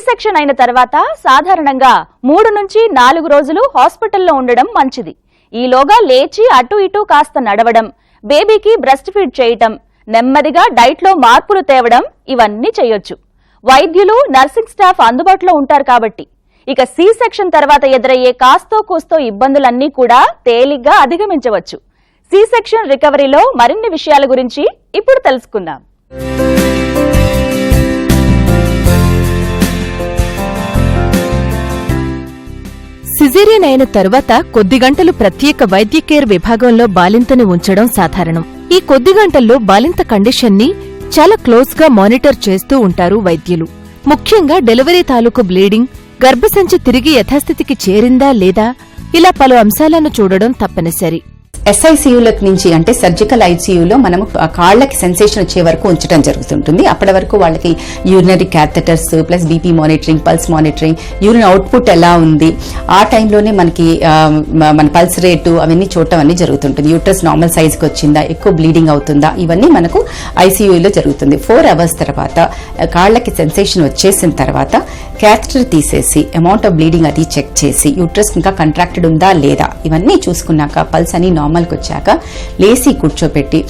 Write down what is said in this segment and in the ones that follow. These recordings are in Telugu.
సెక్షన్ అయిన తర్వాత సాధారణంగా 3 నుంచి 4 రోజులు హాస్పిటల్లో ఉండడం మంచిది. ఈలోగా లేచి అటు ఇటు కాస్త నడవడం, బేబీకి బ్రెస్ట్ ఫీడ్ చేయటం, నెమ్మదిగా డైట్ లో మార్పులు తేవడం ఇవన్నీ చేయొచ్చు. వైద్యులు, నర్సింగ్ స్టాఫ్ అందుబాటులో ఉంటారు కాబట్టి. ఇక సి సెక్షన్ తర్వాత ఎదురయ్యే కాస్తో కూస్తో ఇబ్బందులన్నీ కూడా తేలిగ్గా అధిగమించవచ్చు. సి సెక్షన్ రికవరీలో మరిన్ని విషయాల గురించి ఇప్పుడు తెలుసుకుందాం. సిజేరియన్ అయిన తరువాత కొద్ది గంటలు ప్రత్యేక వైద్య కేర్ విభాగంలో బాలింతని ఉంచడం సాధారణం. ఈ కొద్ది గంటల్లో బాలింత కండిషన్ని చాలా క్లోజ్ గా మానిటర్ చేస్తూ ఉంటారు వైద్యులు. ముఖ్యంగా డెలివరీ తాలూకు బ్లీడింగ్, గర్భసంచి తిరిగి యథాస్థితికి చేరిందా లేదా ఇలా పలు అంశాలను చూడడం తప్పనిసరి. SICUలకు నుంచి అంటే సర్జికల్ ఐసీయూలో మనము కాళ్లకి సెన్సేషన్ వచ్చే వరకు ఉంచడం జరుగుతుంటుంది. అప్పటి వరకు వాళ్ళకి urinary catheters plus BP monitoring, pulse monitoring, urine output ఎలా ఉంది, ఆ టైంలోనే మనకి మన పల్స్ రేటు అవన్నీ చూడటం అన్ని జరుగుతుంటుంది. యూట్రస్ నార్మల్ సైజ్కి వచ్చిందా, ఎక్కువ బ్లీడింగ్ అవుతుందా, ఇవన్నీ మనకు ఐసీయూలో జరుగుతుంది. 4 అవర్స్ తర్వాత కాళ్లకి సెన్సేషన్ వచ్చేసిన తర్వాత క్యాథెటర్ తీసేసి అమౌంట్ ఆఫ్ బ్లీడింగ్ అది చెక్ చేసి యూట్రస్ ఇంకా కంట్రాక్టెడ్ ఉందా లేదా ఇవన్నీ చూసుకున్నాక పల్స్ అని నార్మల్కి వచ్చాక లేసి కూర్చోపెట్టి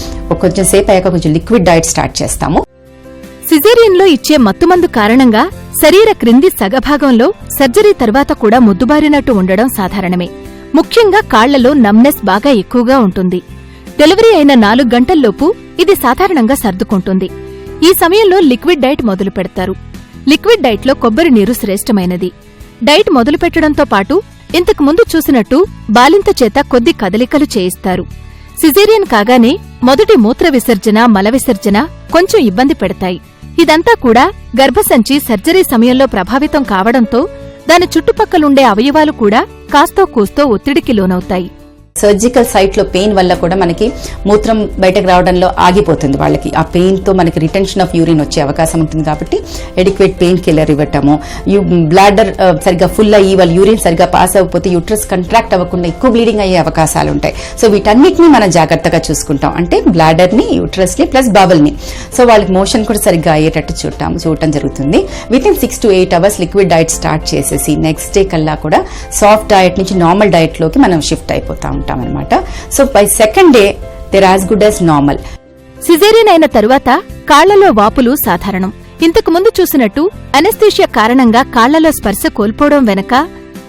కొంచెం సేపు అయ్యాక కొంచెం లిక్విడ్ డైట్ స్టార్ట్ చేస్తాము. సిజేరియన్ లో ఇచ్చే మత్తుమందు కారణంగా శరీర క్రింది సగభాగంలో సర్జరీ తర్వాత కూడా ముద్దుబారినట్టు ఉండడం సాధారణమే. ముఖ్యంగా కాళ్లలో నమ్నెస్ బాగా ఎక్కువగా ఉంటుంది. డెలివరీ అయిన 4 గంటల్లోపు ఇది సాధారణంగా సర్దుకుంటుంది. ఈ సమయంలో లిక్విడ్ డైట్ మొదలు పెడతారు. లిక్విడ్ డైట్లో కొబ్బరి నీరు శ్రేష్టమైనది. డైట్ మొదలు పెట్టడంతో పాటు ఇంతకు ముందు చూసినట్టు బాలింత చేత కొద్ది కదలికలు చేయిస్తారు. సిజేరియన్ కాగానే మొదటి మూత్ర విసర్జన, మల విసర్జన కొంచెం ఇబ్బంది పెడతాయి. ఇదంతా కూడా గర్భసంచి సర్జరీ సమయంలో ప్రభావితం కావడంతో దాని చుట్టుపక్కలుండే అవయవాలు కూడా కాస్తో కూస్తో ఒత్తిడికి లోనవుతాయి. సర్జికల్ సైట్ లో పెయిన్ వల్ల కూడా మనకి మూత్రం బయటకు రావడంలో ఆగిపోతుంది. వాళ్ళకి ఆ పెయిన్ తో మనకి రిటెన్షన్ ఆఫ్ యూరిన్ వచ్చే అవకాశం ఉంటుంది. కాబట్టి ఎడిక్వేట్ పెయిన్ కిల్లర్ ఇవ్వటము, బ్లాడర్ సరిగ్గా ఫుల్ అయ్యి వాళ్ళ యూరిన్ సరిగ్గా పాస్ అవ్వకపోతే యూట్రస్ కంట్రాక్ట్ అవ్వకుండా ఎక్కువ బ్లీడింగ్ అయ్యే అవకాశాలు ఉంటాయి. సో వీటన్నిటిని మనం జాగ్రత్తగా చూసుకుంటాం. అంటే బ్లాడర్ ని, యూట్రస్ ని ప్లస్ బబుల్ ని. సో వాళ్ళకి మోషన్ కూడా సరిగ్గా అయ్యేటట్టు చూడటం జరుగుతుంది. Within 6 to 8 hours liquid diet start చేసేసి నెక్స్ట్ డే కల్లా కూడా సాఫ్ట్ డైట్ నుంచి నార్మల్ డైట్ లోకి మనం షిఫ్ట్ అయిపోతాం అన్నమాట. So by second day there as good as normal. Caesarean అయిన తరువాత కాళ్లలో వాపులు సాధారణం. ఇంతకు ముందు చూసినట్టు అనెస్థీషియా కారణంగా కాళ్లలో స్పర్శ కోల్పోవడం వెనక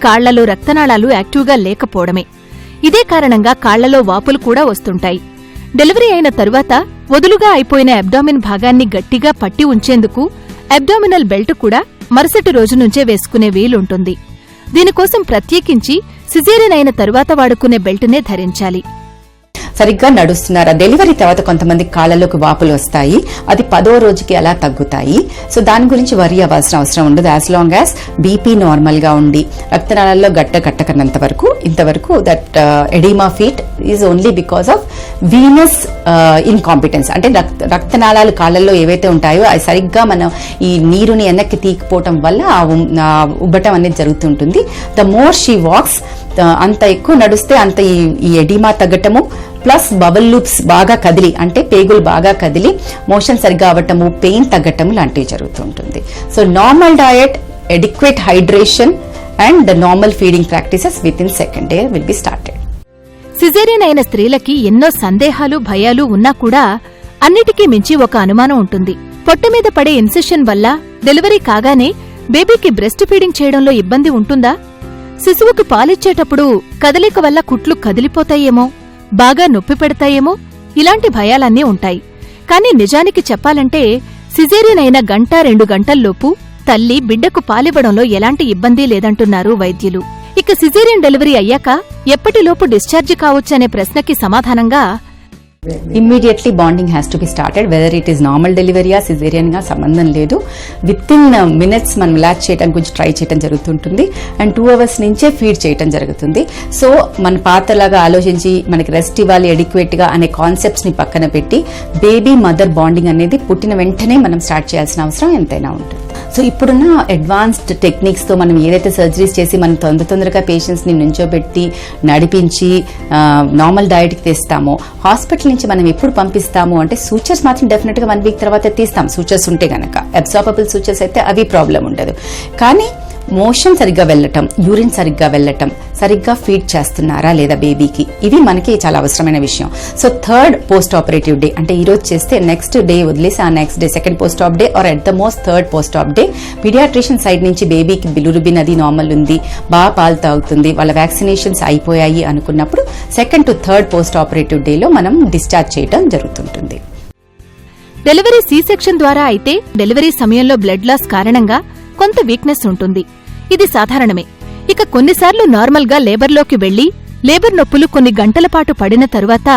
కాళ్లలో రక్తనాళాలు యాక్టివ్గా లేకపోవడమే. ఇదే కారణంగా కాళ్లలో వాపులు కూడా వస్తుంటాయి. డెలివరీ అయిన తరువాత వదులుగా అయిపోయిన అబ్డామిన్ భాగాన్ని గట్టిగా పట్టి ఉంచేందుకు అబ్డామినల్ బెల్ట్ కూడా మరుసటి రోజు నుంచే వేసుకునే వీలుంటుంది. దీనికోసం ప్రత్యేకించి సిజేరియన్ అయిన తరువాత వాడుకునే బెల్ట్నే ధరించాలి. సరిగ్గా నడుస్తున్నారా? డెలివరీ తర్వాత కొంతమంది కాళ్లలోకి వాపులు వస్తాయి. అది 10వ రోజుకి అలా తగ్గుతాయి. సో దాని గురించి వరి అవ్వాల్సిన అవసరం ఉండదు. As long as BP normal గా ఉండి రక్తనాళాల్లో గట్టకన్నంత వరకు ఇంతవరకు that oedema feet is only because of Venus incompetence. అంటే రక్తనాళాలు కాళ్లలో ఏవైతే ఉంటాయో అవి సరిగ్గా మనం ఈ నీరుని వెనక్కి తీకపోవటం వల్ల ఉబ్బటం అనేది జరుగుతుంటుంది. ద మోర్ షీ వాక్స్, అంత ఎక్కువ నడుస్తే అంత ఈ ఎడిమా తగ్గటము ప్లస్ బబుల్ లూప్స్ బాగా కదిలి అంటే పేగులు బాగా కదిలి మోషన్ సరిగ్గా అవ్వటము, పెయిన్ తగ్గటము లాంటివి జరుగుతుంటుంది. So normal diet, adequate hydration and the normal feeding practices with in second day will be started. Caesarean అయిన స్త్రీలకి ఎన్నో సందేహాలు, భయాలు ఉన్నా కూడా అన్నిటికీ మించి ఒక అనుమానం ఉంటుంది. పొట్ట మీద పడే ఇన్సెషన్ వల్ల డెలివరీ కాగానే బేబీకి బ్రెస్ట్ ఫీడింగ్ చేయడంలో ఇబ్బంది ఉంటుందా? శిశువుకి పాలిచ్చేటప్పుడు కదలిక వల్ల కుట్లు కదిలిపోతాయేమో, బాగా నొప్పి పెడతాయేమో, ఇలాంటి భయాలన్నీ ఉంటాయి. కాని నిజానికి చెప్పాలంటే సిజేరియన్ అయిన 1-2 గంటల్లోపు తల్లి బిడ్డకు పాలివ్వడంలో ఎలాంటి ఇబ్బంది లేదంటున్నారు వైద్యులు. ఇక సిజేరియన్ డెలివరీ అయ్యాక ఎప్పటిలోపు డిశ్చార్జి కావచ్చనే ప్రశ్నకి సమాధానంగా immediately bonding has to be started. Whether it is normal డెలివరీయా సిజేరియన్ గా సంబంధం లేదు. విత్ ఇన్ మినిట్స్ మనం లాచ్ చేయడం గురించి ట్రై చేయడం జరుగుతుంటుంది. అండ్ 2 అవర్స్ నుంచే ఫీడ్ చేయడం జరుగుతుంది. సో మన పాతలాగా ఆలోచించి మనకి రెస్ట్ ఇవ్వాలి ఎడిక్వేట్ గా అనే కాన్సెప్ట్స్ ని పక్కన పెట్టి బేబీ మదర్ బాండింగ్ అనేది పుట్టిన వెంటనే మనం స్టార్ట్ చేయాల్సిన అవసరం ఎంతైనా ఉంటుంది. సో ఇప్పుడున్న అడ్వాన్స్డ్ టెక్నిక్స్ తో మనం ఏదైతే సర్జరీస్ చేసి మనం తొందరగా పేషెంట్స్ ని నుంచోబెట్టి నడిపించి నార్మల్ డైట్ కి తెస్తామో, హాస్పిటల్ నుంచి మనం ఎప్పుడు పంపిస్తాము అంటే సూచర్స్ మాత్రం డెఫినెట్ గా 1 వీక్ తర్వాత తీస్తాం, సూచర్స్ ఉంటే గనక. అబ్సార్బబుల్ సూచర్స్ అయితే అవి ప్రాబ్లం ఉండదు. కానీ మోషన్ సరిగ్గా వెళ్ళటం, యూరిన్ సరిగ్గా వెళ్ళటం, సరిగ్గా ఫీడ్ చేస్తున్నారా లేదా బేబీకి, ఇవి మనకి చాలా అవసరమైన విషయం. So 3rd post operative day అంటే ఈ రోజు చేస్తే నెక్స్ట్ డే వదిలేసి ఆ next day 2nd post op day are at the most 3rd post op day paediatrician side నుంచి బేబీకి బిలిరుబిన్ అది నార్మల్ ఉంది, బాగా పాలు తాగుతుంది, వాళ్ళ వ్యాక్సినేషన్స్ అయిపోయాయి అనుకున్నప్పుడు 2nd to 3rd post operative డేలో మనం డిశ్చార్జ్ చేయడం జరుగుతుంటుంది. డెలివరీ సి సెక్షన్ ద్వారా అయితే డెలివరీ సమయంలో బ్లడ్ లాస్ కారణంగా కొంత వీక్నెస్ ఉంటుంది. ఇది సాధారణమే. ఇక కొన్నిసార్లు నార్మల్గా లేబర్లోకి వెళ్లి లేబర్ నొప్పులు కొన్ని గంటల పాటు పడిన తరువాత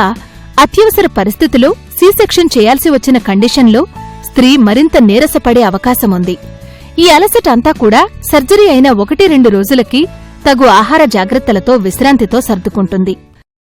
అత్యవసర పరిస్థితిలో సి సెక్షన్ చేయాల్సి వచ్చిన కండిషన్లో స్త్రీ మరింత నీరసపడే అవకాశముంది. ఈ అలసట అంతా కూడా సర్జరీ అయిన 1-2 రోజులకి తగు ఆహార జాగ్రత్తలతో విశ్రాంతితో సర్దుకుంటుంది.